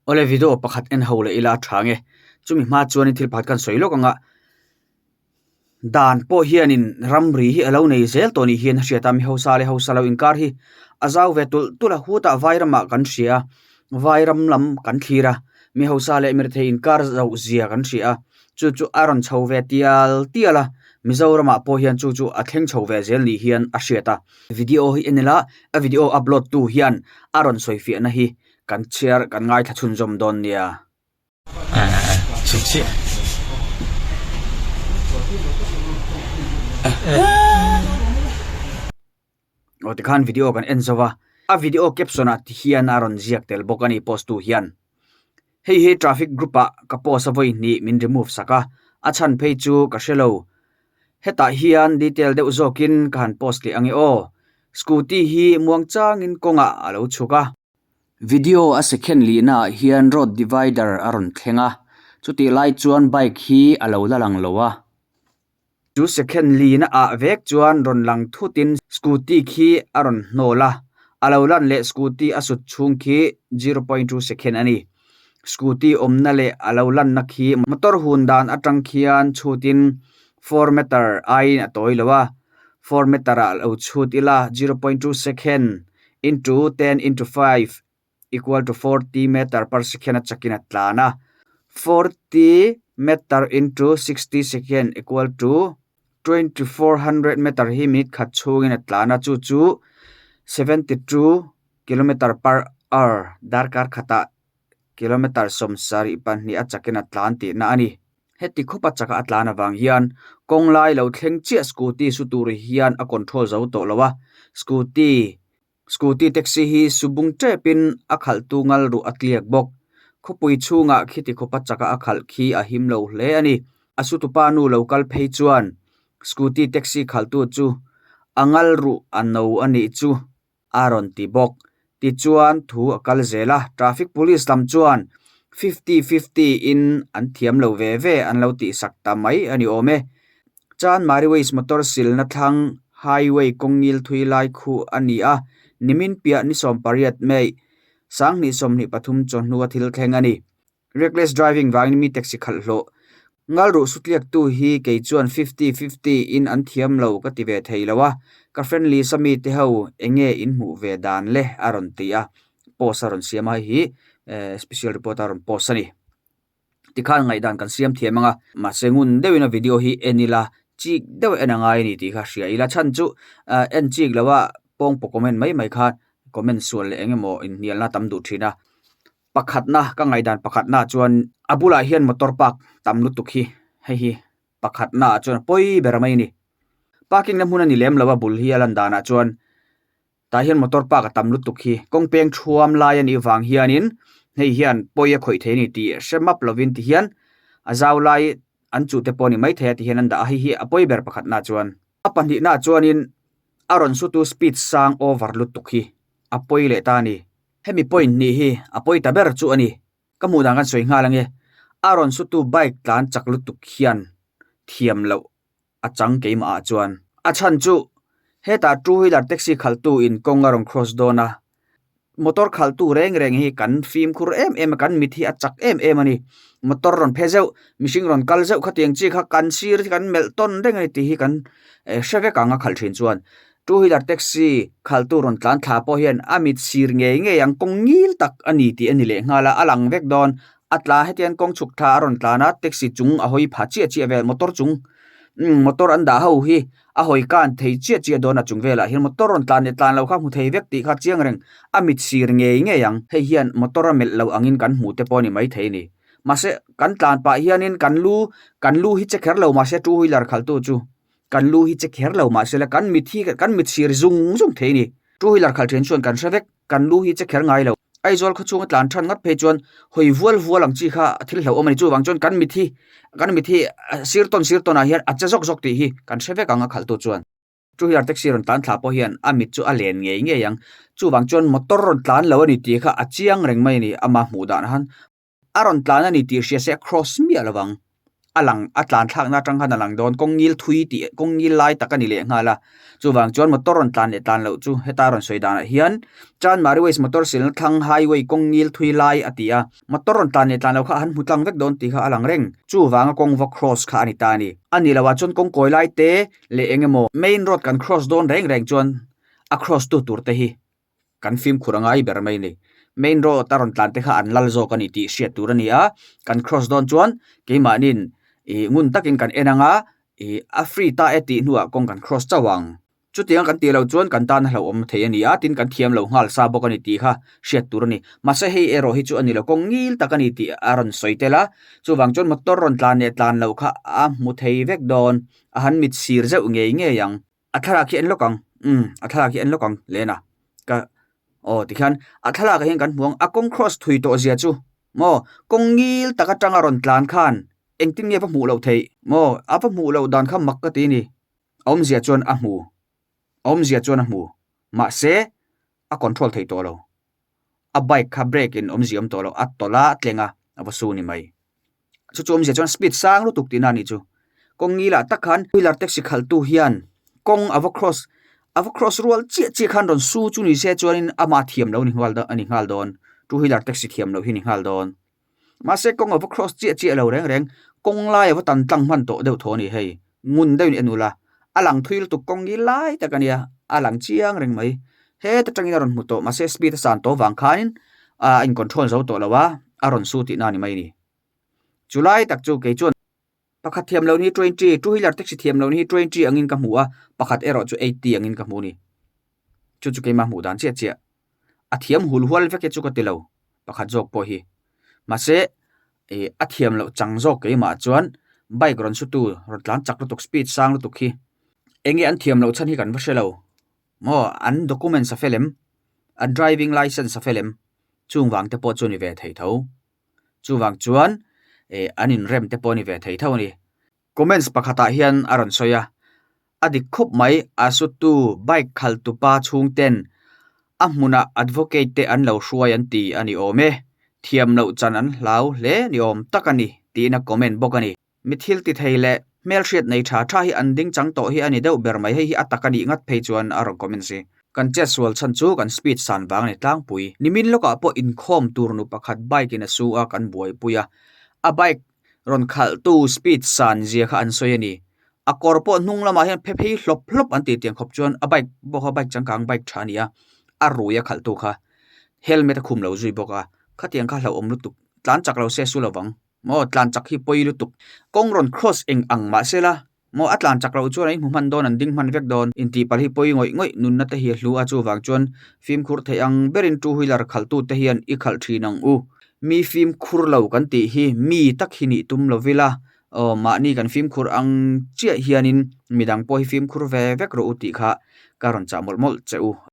ole video pakhat en hole ila thange chumi ma chuan thil phat kan soilo kanga dan po hianin ramri hi alo nei zel toni hian hriata mi hosale hosalo inkar hi azau vetul tula huta vairama kan ria vairam lam kan thira mi hosale mirthe inkar zau zia kan ria chu aron chhowe tiala mizorama po hian chu atheng chhowe zel ni hian a hriata video hi enela a video upload tu hian aron soifi na hi kan share kan ngai thachun jom don nia chiksi otikhan video kan enzawa a video caption at hian aron ziak tel bokani post tu hian hei traffic group a ka post avoi ni min remove saka achan phei chu ka shelo heta hian detail de uzokin kan post li angi o scooty hi muangchang in konga alo chuka video a second li na hian road divider aron thlenga chuti lai chuan bike hi alo lalang lowa 2 second li na a vek chuan ron lang thutin scooty khi aron nola alolan le scooty asut chung khi 0.2 second ani scooty omna le alolan na khi motor hundan atang khian chutin 4 meter ain atoilawa 4 meter alo chutila 0.2 second into 10 into 5 equal to 40 meter per second chakina tlana 40 meter into 60 second equal to 2400 meter hi minute khat chungin atlana chu 72 kilometer per hour darkar khata kilometer somsari pan ni achakena atlanti na ani heti khopa chaka atlana wang hian konglai lo thleng chi scooty su tur hian a control zo to lawa scooty taxi hi subung trepin akhal tungal ru atliak bok khopui chunga khiti khopa chaka akhal khi a him lo hle ani asutupa nu local phei chuan scooty taxi khaltu chu angal ru anno ani chu aron ti bok ti chuan thu akal zela traffic police tam chuan 50-50 in anthiam lo ve an lo ti sakta mai ani ome chan mariways motor sil na thang highway kongil thuilai khu ani a nimin pia ni som pariat mei sang ni som ni pathum chon nuwa thil thleng ani reckless driving wang mi taxi khallo ngalru sutliak tu hi ke chuan 50-50 in anthiam lo ka ti ve theilawa ka friendly sami te ho enge in mu ve dan le aron tia post aron siama hi special reporter aron post ani tikhan ngai dan kan siam thiamanga ma sengun dewina video hi enila chi dew enangai ni ti kha hria ila chan chu en chik lawa pong po comment mai kha comment sual engemo in nialna tam du thina pakhatna ka ngai dan pakhatna chuan abula hian motor park tamlu tukhi hi pakhatna chuan poi beramai ni parking na huna ni lem lawa bul hi alan dana chuan ta hian motor park tamlu tukhi kongpeng thuam lai ani wang hianin hei hian poi a khoi theini ti shemap lovin ti hian azaw lai an chu te poni mai the ti hian an da hi apoi ber pakhatna chuan apani na chuanin aron su tu speed sang overload tukhi apoi le ta ni hemi point ni hi apoi ta ber chu ani kamu dang kan soi nga lange aron su tu bike tlan chaklu tu khian thiam lo achang keima chuan achan chu heta two wheeler taxi khaltu in kongarong cross dona motor khaltu reng hi kan film khur em kan mithi achak em ani motor ron phezeu mishing ron kaljeu khatiang chi kha kan sir kan melton reng ani ti hi kan shave kanga khal thin chuan two wheeler taxi khaltu ron tlan thla po hian amit sir nge yang kongil tak ani ti ani le ngala alang vek don atla hetian kong chuk tha ron tlana taxi chung a hoi pha chi vel motor chung motor anda ho hi a hoi kan thei chi dona chung vela hi motor ron tlan lo kha mu thei vek ti kha chiang reng amit sir nge yang hei hian motor mel lo angin kan mu te poni mai thei ni mase kan tlan pa hianin kan lu hi che kher lo ma se two wheeler khaltu chu kan lu hi che kher lo ma se la kan mit sir zung thei ni two wheeler khal then chuan kan shavek kan lu hi che kher ngai lo aizol khu chung tlan than ngat phe chuan hoi vual ang chi kha thil hlo omani chu wang chon kan mithi sirton a hian acha jok ti hi kan shavek anga khaltu chuan two wheeler taxi ron tlan thla po hian amit chu a len nge yang chu wang chon motor ron tlan lo ani ti kha achiang reng mai ni ama mu dan han aron tlan ani ti sia se cross mi alawang alang atlan thak na tang han alang don kong ngil thui ti kong ngil lai takani le ngala chuwang chuan motor ron tlan le tlan lo chu hetaron soidana hian chan mariways motor sil thang highway kong ngil thui lai atia motor ron tlan le tlan lo kha han mutlang vek don ti kha alang reng chuwanga kong va cross kha ani tani ani lawa chon kong koi lai te le engemo main road kan cross don reng chuan across tu tur te hi kan film khurangai ber mai ni main road taron tlan te kha an lal zo kan ti hriat tur ania kan cross don chuan ke manin ngun takin kan enanga a free ta eti nuwa kong kan cross chawang chutiang kan ti lo chuan kan tan hlo om thei ani a tin kan thiam lo ngal sa bok ani ti kha hriat tur ni masa hei ero hi chu ani lo kong ngil takani ti aron soitela chuwang chuan motor ron tlan ne tlan lo kha a mu thei vek don a han mit sir zeu nge yang athara ki en lokang athara ki en lokang lena ka tikhan athala ka hen kan muang akong cross thui to zia chu mo kongil taka tanga ron tlan khan engtin nge pa mu lo thei mo apa mu lo dan kha mak ka ti ni om zia chuan a mu ma se a control thei to lo a bike kha brake in om ziam to lo at tola tlenga awasu ni mai chu chom zia chuan speed sang lu tuk ti na ni chu kongila takhan wheeler taxi khal tu hian kong ava cross rual chi khan ron su chu ni se chuanin ama thiam lo ni hwal da ani ngal don two wheeler taxi thiam lo hi ni ngal don ma se kong ava cross chi lo reng kong lai ava tan tlang man to deu tho ni hei ngun deu ni enula alang thuil tu kong gi lai takania alang chiang reng mai he ta tangina ron muto ma se speed san to wang khanin in control zo to lawa aron su ti na ni mai ni July tak chu ke chuan pakhat thiam lo ni 20 two wheeler taxi thiam lo ni 20 angin ka hmuwa pakhat ero chu 80 angin ka hmu ni chu ke ma hmu dan che a thiam hul hwal veke chu ka tilo pakhat jok po hi ma se a thiam lo chang jok ke ma chuan bike ron su tu rotlan chak tok speed sang lu tuk hi engi an thiam lo chan hi kan va shelo mo an documents a felem a driving license a felem chungwang te po chu ni ve thei tho chuwang chuan anin rem te po ni ve thei tho ni comments pakhata hian aron soya adik khop mai asutu bike khal tu pa chung ten amuna advocate te an lo hruai an ti ani ome thiam lo chan an hlau le ni om takani ti na comment bokani mithil ti theile mel hriat nei tha hi an ding chang to hi ani deuh ber mai hi atakani ngat phei chuan aron comment si kan cheswal chan chu kan speed san wang ni tlang pui nimin loka po in khom turnu pakhat bike in a su a kan buai puya a bike ron khal tu speed san zia kha an soyani a korpo nung lama hian phei hlop an ti tiang khop chuan a bike bo ha bike changkang bike thania a ruya khal tu kha helmet khum lo zui boka khatiang kha hlo om lutuk tlan chak lo se su lawang mo tlan chak hi poi lutuk kongron cross eng ang ma sela mo atlan chak lo chuan ai muman don an ding man vek don inti pal hi poi ngoi nun na te hi hlu a chu wang chuan film khur thei ang berin two wheeler khal tu te hian i khal thinang u mi film khur lo kan ti hi mi tak hi ni tum lo vila ma ni kan film khur ang chia hianin midang po hi film khur ve vek ro uti kha karon cha mol cheu